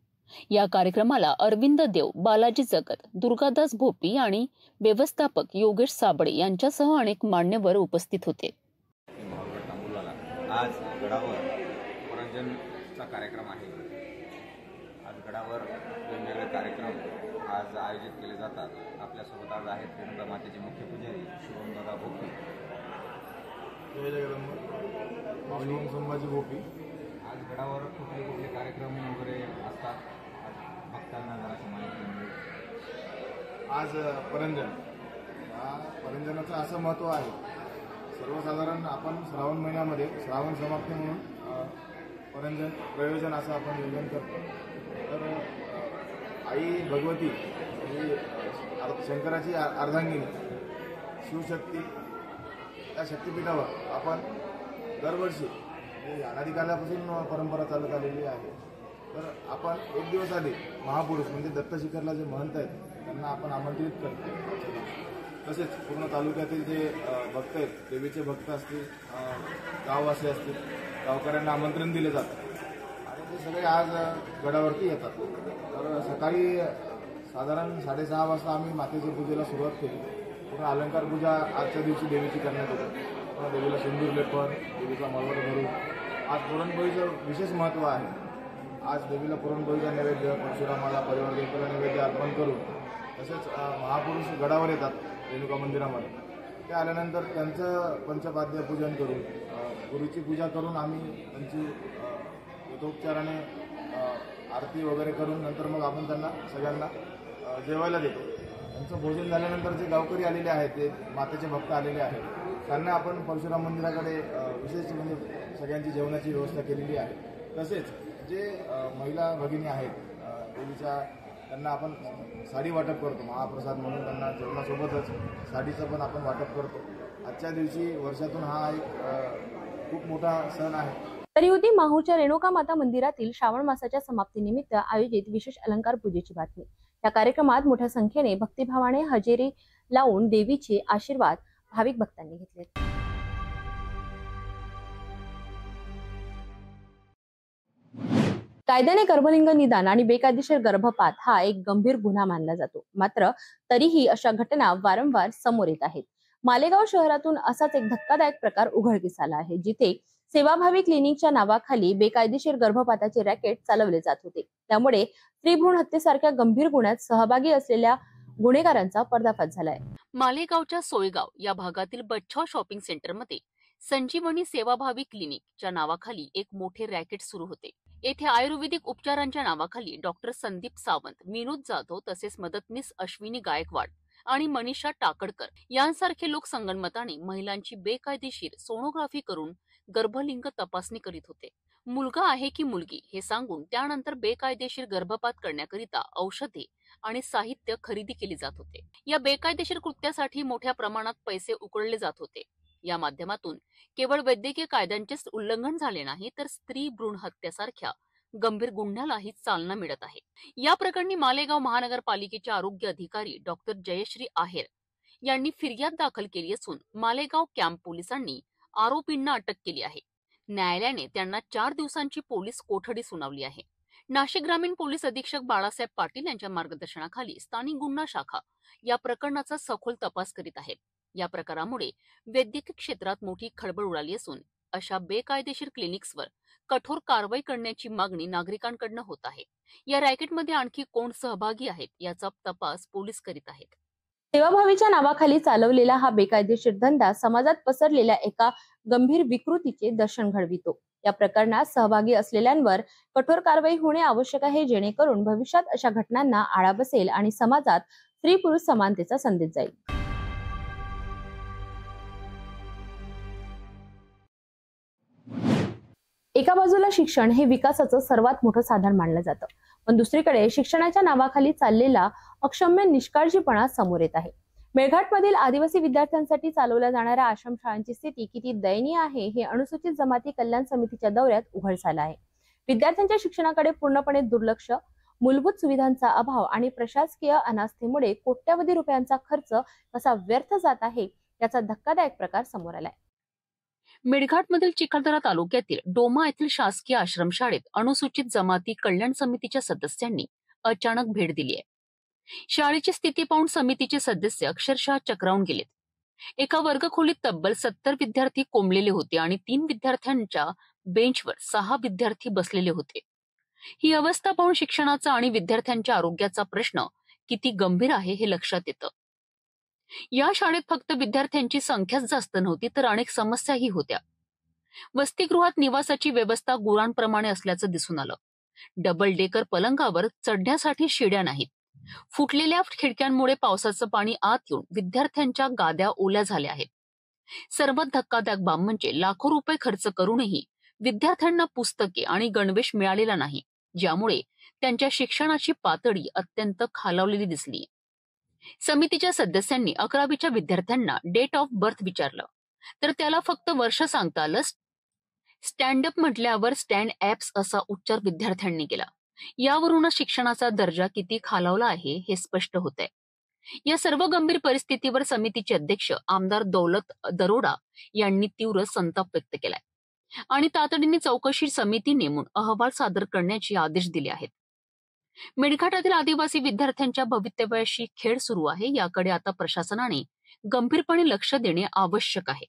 या कार्यक्रमाला अरविंद देव, बालाजी जगत, दुर्गादास भोपी आणि व्यवस्थापक योगेश साबळे यांच्यासह अनेक मान्यवर उपस्थित होते. आज गडावर पुरंजनचा कार्यक्रम आहे. आज गडावर वेगवेगळे कार्यक्रम आज आयोजित केले जातात. आपल्यासोबत आज आहेत रेणुका मातेचे मुख्य पुजारी शुभमदादा भोपी, माऊली संभाजी भोपी. आज गडावर कुठले कुठले कार्यक्रम वगैरे असतात, आज भक्तांना जराशी माहिती मिळेल. आज परंजनाचं असं महत्त्व आहे. सर्वसाधारण आपण श्रावण महिन्यामध्ये श्रावण समाप्ती म्हणून परंजन प्रयोजन असं आपण नियोजन करतो. तर आई भगवती ही शंकराची अर्धांगिनी शिवशक्ती, त्या शक्तिपीठावर आपण दरवर्षी अनादिकालापासून परंपरा चालत आलेली आहे. तर आपण एक दिवस आधी महापुरुष म्हणजे दत्तशिखरला जे महंत आहेत त्यांना आपण आमंत्रित करतो. तसेच पूर्ण तालुक्यातील जे भक्त आहेत, देवीचे भक्त असतील, गाववासी असतील, गावकऱ्यांना आमंत्रण दिले जातं आणि ते सगळे आज गडावरती येतात. तर सकाळी साधारण 6:30 वाजता आम्ही मातेच्या पूजेला सुरुवात केली. पूर्ण अलंकार पूजा आजच्या दिवशी देवीची करण्यात येते. पूर्ण देवीला सिंदूर लेपन, देवीचा मलवर भरून. आज पुरणपोळीचं विशेष महत्त्व आहे. आज देवीला पुरणपोळीचा नैवेद्य, परशुरामाला परिवार देवतेला नैवेद्य अर्पण करून तसेच महापुरुष गडावर येतात रेणुका मंदिरामध्ये. ते आल्यानंतर त्यांचं पंचपाद्य पूजन करून गुरुची पूजा करून आम्ही त्यांची यथोपचाराने आरती वगैरे करून नंतर मग आपण त्यांना सगळ्यांना जेवायला देतो. यांचं भोजन झाल्यानंतर जे गावकरी आलेले आहेत, ते मातेचे भक्त आलेले आहेत, त्यांना आपण परशुराम मंदिराकडे विशेष म्हणजे सगळ्यांची जेवणाची व्यवस्था केलेली आहे. तसेच जे महिला भगिनी आहेत देवीच्या, त्यांना आपण साडी वाटप करतो महाप्रसाद म्हणून. त्यांना जेवणासोबतच साडीचं पण आपण वाटप करतो. आजच्या दिवशी वर्षातून हा एक खूप मोठा सण आहे. तर होती माहूरच्या रेणुका माता मंदिरातील श्रावण मासाच्या समाप्तीनिमित्त आयोजित विशेष अलंकार पूजेची बातमी. या कार्यक्रमात मोठ्या संख्येने भक्तिभावाने हजेरी लावून देवीचे आशीर्वाद भाविक भक्तांनी घेतले. कायद्याने गर्भलिंग निदान आणि बेकायदेशीर गर्भपात हा एक गंभीर गुन्हा मानला जातो. मात्र तरीही अशा घटना वारंवार समोर येत आहेत. मालेगाव शहरातून असाच एक धक्कादायक प्रकार उघडकीस आला आहे, जिथे सेवाभावी क्लिनिकच्या नावाखाली बेकायदेशीर गर्भपाताचे रॅकेट चालवले जात होते. त्यामुळे स्त्रीभ्रूण हत्येसारख्या गंभीर गुन्ह्यात सहभागी असलेल्या गुन्हेगारांचा पर्दाफाश झालाय. मालेगावच्या सोयगाव या भागातील बच्छाव शॉपिंग सेंटरमध्ये संजीवनी सेवाभावी क्लिनिकच्या नावाखाली एक मोठे रॅकेट सुरू होते. येथे आयुर्वेदिक उपचारांच्या नावाखाली डॉक्टर संदीप सावंत, विनोद जाधव तसेच मदतनीस अश्विनी गायकवाड आणि मनीषा टाकडकर यांसारखे लोक संगनमताने महिलांची बेकायदेशीर सोनोग्राफी करून गर्भलिंग तपासणी करीत होते. मुलगा आहे की मुलगी हे सांगून त्यानंतर बेकायदेशीर गर्भपात करण्याकरिता औषधे आणि साहित्य खरेदी केली जात होते. या बेकायदेशीर कृत्यासाठी मोठ्या प्रमाणात पैसे उकळले जात होते. या माध्यमातून केवळ वैद्यकीय कायद्यांचेच उल्लंघन झाले नाही, तर स्त्री भ्रूण हत्यासारख्या गंभीर गुन्ह्यालाही चालना मिळत आहे. या प्रकरणी मालेगाव महानगरपालिकेचे आरोग्य अधिकारी डॉक्टर जयश्री आहेर यांनी फिर्याद दाखल केली असून मालेगाव कॅम्प पोलिसांनी आरोपींना अटक केली आहे. न्यायालयाने त्यांना 4 दिवसांची पोलीस कोठडी सुनावली आहे. नाशिक ग्रामीण पोलीस अधीक्षक बाळासाहेब पाटील यांच्या मार्गदर्शनाखाली स्थानिक गुन्हा शाखा या प्रकरणाचा सखोल तपास करीत आहे. या प्रकारामुळे वैद्यकीय क्षेत्रात मोठी खळबळ उडाली असून अशा बेकायदेशीर क्लिनिक्सवर कठोर कारवाई करण्याची मागणी नागरिकांकडून होत आहे. या रॅकेटमध्ये आणखी कोण सहभागी आहेत याचा तपास पोलीस करीत आहेत. सेवाभावीच्या नावाखाली चालवलेला हा बेकायदेशीर धंदा समाजात पसरलेल्या एका गंभीर विकृतीचे दर्शन घडवितो. या प्रकरणात सहभागी असलेल्यांवर कठोर कारवाई होणे आवश्यक आहे, जेणेकरून भविष्यात अशा घटनांना आळा बसेल आणि समाजात स्त्री पुरुष समानतेचा संदेश जाईल. एका बाजूला शिक्षण हे विकासाचं सर्वात मोठं साधन मानलं जातं, पण दुसरीकडे शिक्षणाच्या नावाखाली चाललेला अक्षम्य निष्काळजीपणा समोर येत आहे. मेळघाटमधील आदिवासी विद्यार्थ्यांसाठी चालवल्या जाणाऱ्या आश्रमशाळांची स्थिती किती दयनीय आहे हे अनुसूचित जमाती कल्याण समितीच्या दौऱ्यात उघड झालं आहे. विद्यार्थ्यांच्या शिक्षणाकडे पूर्णपणे दुर्लक्ष, मूलभूत सुविधांचा अभाव आणि प्रशासकीय अनास्थेमुळे कोट्यवधी रुपयांचा खर्च कसा व्यर्थ जात आहे याचा धक्कादायक प्रकार समोर आलाय. मेळघाटमधील चिखलदरा तालुक्यातील डोमा येथील शासकीय आश्रमशाळेत अनुसूचित जमाती कल्याण समितीच्या सदस्यांनी अचानक भेट दिली आहे. शाळेची स्थिती पाहून समितीचे सदस्य अक्षरशः चक्रावून गेलेत. एका वर्गखोलीत तब्बल 70 विद्यार्थी कोंबलेले होते आणि 3 विद्यार्थ्यांच्या बेंचवर 6 विद्यार्थी बसलेले होते. ही अवस्था पाहून शिक्षणाचा आणि विद्यार्थ्यांच्या आरोग्याचा प्रश्न किती गंभीर आहे हे लक्षात येतं. या शाळेत फक्त विद्यार्थ्यांची संख्याच जास्त नव्हती, तर अनेक समस्याही होत्या. वसतिगृहात निवासाची व्यवस्था गुरांप्रमाणे असल्याचं दिसून आलं. डबल डेकर पलंगावर चढण्यासाठी शिड्या नाहीत. फुटलेल्या खिडक्यांमुळे पावसाचं पाणी आत येऊन विद्यार्थ्यांच्या गाद्या ओल्या झाल्या आहेत. सर्वात धक्कादायक बाब म्हणजे लाखो रुपये खर्च करूनही विद्यार्थ्यांना पुस्तके आणि गणवेश मिळालेला नाही, ज्यामुळे त्यांच्या शिक्षणाची पातळी अत्यंत खालावलेली दिसली. समितीच्या सदस्यांनी 11वीच्या विद्यार्थ्यांना डेट ऑफ बर्थ विचारलं, तर त्याला फक्त वर्ष सांगता आलं. स्टँडअप म्हटल्यावर स्टँड ॲप्स असा उच्चार विद्यार्थ्यांनी केला. यावरूनच शिक्षणाचा दर्जा किती खालावला आहे हे स्पष्ट होतंय. या सर्व गंभीर परिस्थितीवर समितीचे अध्यक्ष आमदार दौलत दरोडा यांनी तीव्र संताप व्यक्त केलाय आणि तातडीने चौकशी समिती नेमून अहवाल सादर करण्याचे आदेश दिले आहेत. मेळघाटातील आदिवासी विद्यार्थ्यांच्या भवितव्याशी खेळ सुरू आहे. याकडे आता प्रशासनाने गंभीरपणे लक्ष देणे आवश्यक आहे.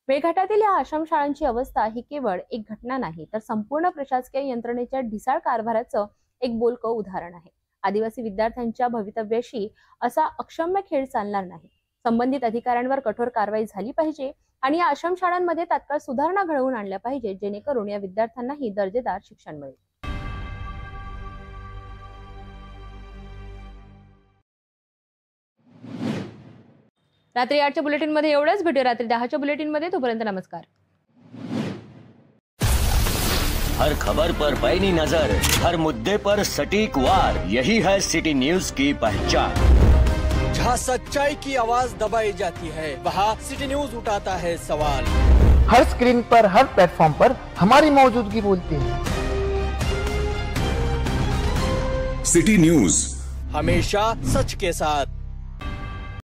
मेळघाटातील या आश्रमशाळांची अवस्था ही केवळ एक घटना नाही, तर संपूर्ण प्रशासकीय यंत्रणेच्या ढिसाळ कारभाराचं एक बोलकं उदाहरण आहे. आदिवासी विद्यार्थ्यांच्या भवितव्याशी असा अक्षम्य खेळ चालणार नाही. संबंधित अधिकाऱ्यांवर कठोर कारवाई झाली पाहिजे आणि या आश्रमशाळांमध्ये तात्काळ सुधारणा घडवून आणल्या पाहिजे, जेणेकरून या विद्यार्थ्यांनाही दर्जेदार शिक्षण मिळेल. रात्री 8च्या बुलेटिनमध्ये एवढंच. भेटूया रात्री 10च्या बुलेटिनमध्ये. तोपर्यंत नमस्कार. हर खबर पर पैनी नजर, हर मुद्दे पर सटीक वार, यही है सिटी न्यूज की पहचान। जहाँ सच्चाई की आवाज दबाई जाती है, वहाँ सिटी न्यूज उठाता है सवाल। हर स्क्रीन पर, हर प्लेटफॉर्म पर हमारी मौजूदगी बोलती है। सिटी न्यूज हमेशा सच के साथ।